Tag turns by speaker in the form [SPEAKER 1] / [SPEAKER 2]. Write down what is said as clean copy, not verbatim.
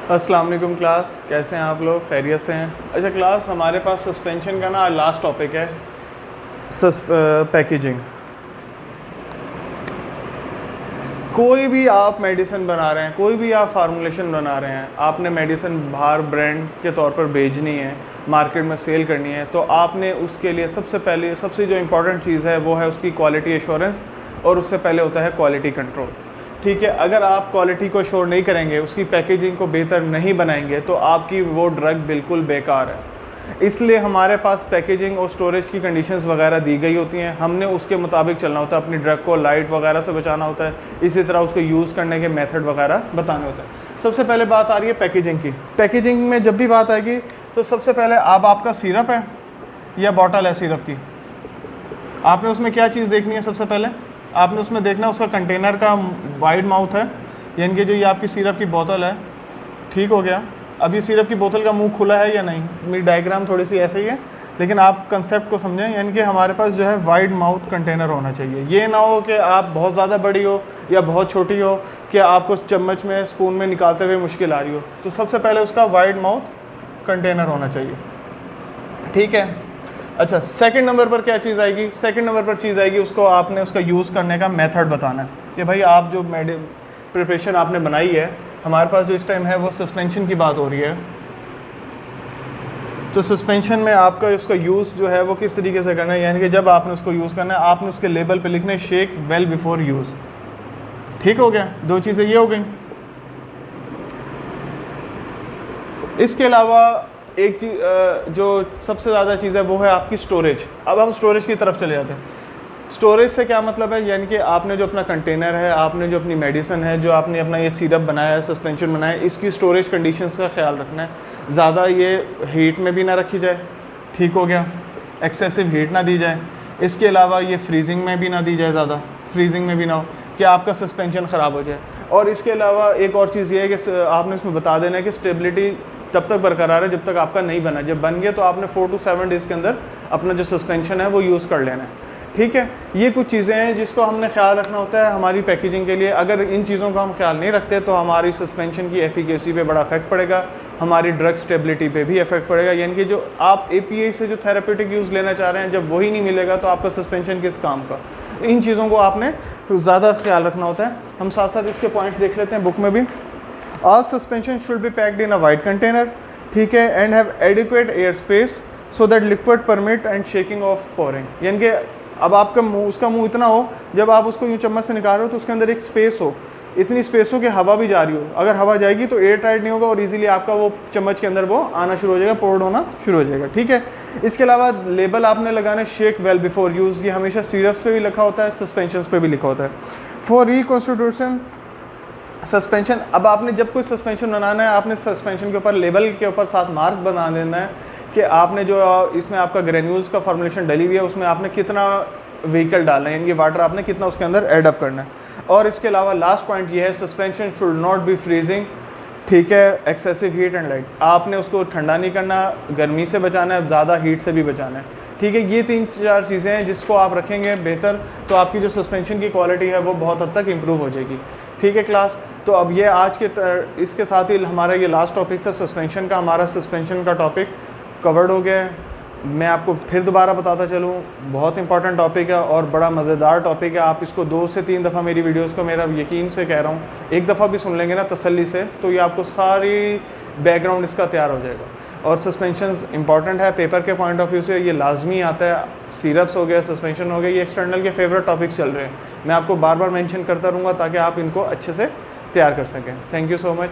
[SPEAKER 1] अस्सलाम वालेकुम क्लास, कैसे हैं आप लोग? खैरियत से हैं? अच्छा क्लास, हमारे पास सस्पेंशन का ना लास्ट टॉपिक है पैकेजिंग। कोई भी आप मेडिसिन बना रहे हैं, कोई भी आप फार्मूलेशन बना रहे हैं, आपने मेडिसिन बाहर ब्रांड के तौर पर भेजनी है, मार्केट में सेल करनी है, तो आपने उसके लिए सबसे पहले सबसे जो इम्पोर्टेंट चीज़ है वो है उसकी क्वालिटी एश्योरेंस, और उससे पहले होता है क्वालिटी कंट्रोल। ठीक है, अगर आप क्वालिटी को एश्योर नहीं करेंगे, उसकी पैकेजिंग को बेहतर नहीं बनाएंगे, तो आपकी वो ड्रग बिल्कुल बेकार है। इसलिए हमारे पास पैकेजिंग और स्टोरेज की कंडीशंस वगैरह दी गई होती हैं, हमने उसके मुताबिक चलना होता है, अपनी ड्रग को लाइट वगैरह से बचाना होता है, इसी तरह उसको यूज़ करने के मेथड वगैरह बताने होते हैं। सबसे पहले बात आ रही है पैकेजिंग की। पैकेजिंग में जब भी बात आएगी तो सबसे पहले आपका सिरप है या बॉटल है सिरप की, आपने उसमें क्या चीज़ देखनी है? सबसे पहले आपने उसमें देखना उसका कंटेनर का वाइड माउथ है, यानी कि जो ये आपकी सिरप की बोतल है, ठीक हो गया। अब ये सिरप की बोतल का मुंह खुला है या नहीं? मेरी डायग्राम थोड़ी सी ऐसे ही है, लेकिन आप कंसेप्ट को समझें, यानी कि हमारे पास जो है वाइड माउथ कंटेनर होना चाहिए। ये ना हो कि आप बहुत ज़्यादा बड़ी हो या बहुत छोटी हो कि आपको चम्मच में स्पून में निकालते हुए मुश्किल आ रही हो। तो सबसे पहले उसका वाइड माउथ कंटेनर होना चाहिए, ठीक है। अच्छा, सेकंड नंबर पर क्या चीज़ आएगी? सेकंड नंबर पर चीज़ आएगी उसको आपने उसका यूज़ करने का मेथड बताना है कि भाई आप जो प्रिपरेशन आपने बनाई है, हमारे पास जो इस टाइम है वो सस्पेंशन की बात हो रही है, तो सस्पेंशन में आपका उसका यूज़ जो है वो किस तरीके से करना है, यानी कि जब आपने उसको यूज़ करना है आपने उसके लेबल पे लिखना है शेक वेल बिफोर यूज़। ठीक हो गया, दो चीज़ें ये हो गई। इसके अलावा एक चीज़ जो सबसे ज़्यादा चीज़ है वो है आपकी स्टोरेज। अब हम स्टोरेज की तरफ चले जाते हैं। स्टोरेज से क्या मतलब है? यानी कि आपने जो अपना कंटेनर है, आपने जो अपनी मेडिसिन है, जो आपने अपना ये सिरप बनाया है, सस्पेंशन बनाया है, इसकी स्टोरेज कंडीशंस का ख्याल रखना है। ज़्यादा ये हीट में भी ना रखी जाए, ठीक हो गया, एक्सेसिव हीट ना दी जाए। इसके अलावा ये फ्रीजिंग में भी ना दी जाए, ज़्यादा फ्रीजिंग में भी ना हो कि आपका सस्पेंशन ख़राब हो जाए। और इसके अलावा एक और चीज़ ये है कि आपने इसमें बता देना है कि स्टेबिलिटी तब तक बरकरार है जब तक आपका नहीं बना। जब बन गया तो आपने 4 to 7 डेज़ के अंदर अपना जो सस्पेंशन है वो यूज़ कर लेना है, ठीक है। ये कुछ चीज़ें हैं जिसको हमने ख्याल रखना होता है हमारी पैकेजिंग के लिए। अगर इन चीज़ों का हम ख्याल नहीं रखते तो हमारी सस्पेंशन की एफिकेसी पे बड़ा इफेक्ट पड़ेगा, हमारी ड्रग स्टेबिलिटी पे भी इफेक्ट पड़ेगा। यानी कि जो आप API से जो थेरेपेटिक यूज़ लेना चाह रहे हैं, जब वही नहीं मिलेगा तो आपका सस्पेंशन किस काम का? इन चीज़ों को आपने ज़्यादा ख्याल रखना होता है। हम साथ साथ इसके पॉइंट्स देख लेते हैं बुक में भी। All suspension should be packed in a wide container, ठीक है, and have adequate air space so that liquid permit and shaking of pouring. यानी कि अब आपका मुंह, उसका मुंह इतना हो, जब आप उसको यूँ चम्मच से निकाल रहे हो तो उसके अंदर एक स्पेस हो, इतनी स्पेस हो कि हवा भी जा रही हो। अगर हवा जाएगी तो एयर टाइट नहीं होगा और इजीली आपका वो चम्मच के अंदर वो आना शुरू हो जाएगा, पोर्ड होना शुरू हो जाएगा, ठीक है। इसके अलावा लेबल आपने लगाना है शेक वेल बिफोर यूज़। ये हमेशा सिरप्स पे भी लिखा होता है, सस्पेंशन पे भी लिखा होता है। फॉर रिकॉन्स्टिट्यूशन सस्पेंशन, अब आपने जब कोई सस्पेंशन बनाना है, आपने सस्पेंशन के ऊपर लेबल के ऊपर साथ मार्क बना देना है कि आपने जो इसमें आपका ग्रेन्यूल्स का फॉर्मुलेशन डली हुई है उसमें आपने कितना व्हीकल डालना है, यानी कि वाटर आपने कितना उसके अंदर ऐड अप करना है। और इसके अलावा लास्ट पॉइंट ये है, suspension should not be freezing, ठीक है, एक्सेसिव हीट एंड लाइट। आपने उसको ठंडा नहीं करना, गर्मी से बचाना है, ज़्यादा हीट से भी बचाना है, ठीक है। ये 3-4 चीज़ें हैं जिसको आप रखेंगे बेहतर, तो आपकी जो सस्पेंशन की क्वालिटी है वो बहुत हद तक इम्प्रूव हो जाएगी, ठीक है क्लास। तो अब ये आज के इसके साथ ही हमारा ये लास्ट टॉपिक था सस्पेंशन का। हमारा सस्पेंशन का टॉपिक कवर्ड हो गया है। मैं आपको फिर दोबारा बताता चलूँ, बहुत इंपॉर्टेंट टॉपिक है और बड़ा मज़ेदार टॉपिक है। आप इसको 2 से 3 दफ़ा मेरी वीडियोस को, मेरा यकीन से कह रहा हूँ, एक दफ़ा भी सुन लेंगे ना तसल्ली से, तो ये आपको सारी बैकग्राउंड इसका तैयार हो जाएगा। और सस्पेंशन इंपॉर्टेंट है पेपर के पॉइंट ऑफ व्यू से, ये लाजमी आता है। सिरप्स हो गया, सस्पेंशन हो गया, ये एक्सटर्नल के फेवरेट टॉपिक चल रहे हैं। मैं आपको बार बार मेंशन करता रहूँगा ताकि आप इनको अच्छे से तैयार कर सकें। Thank you so much.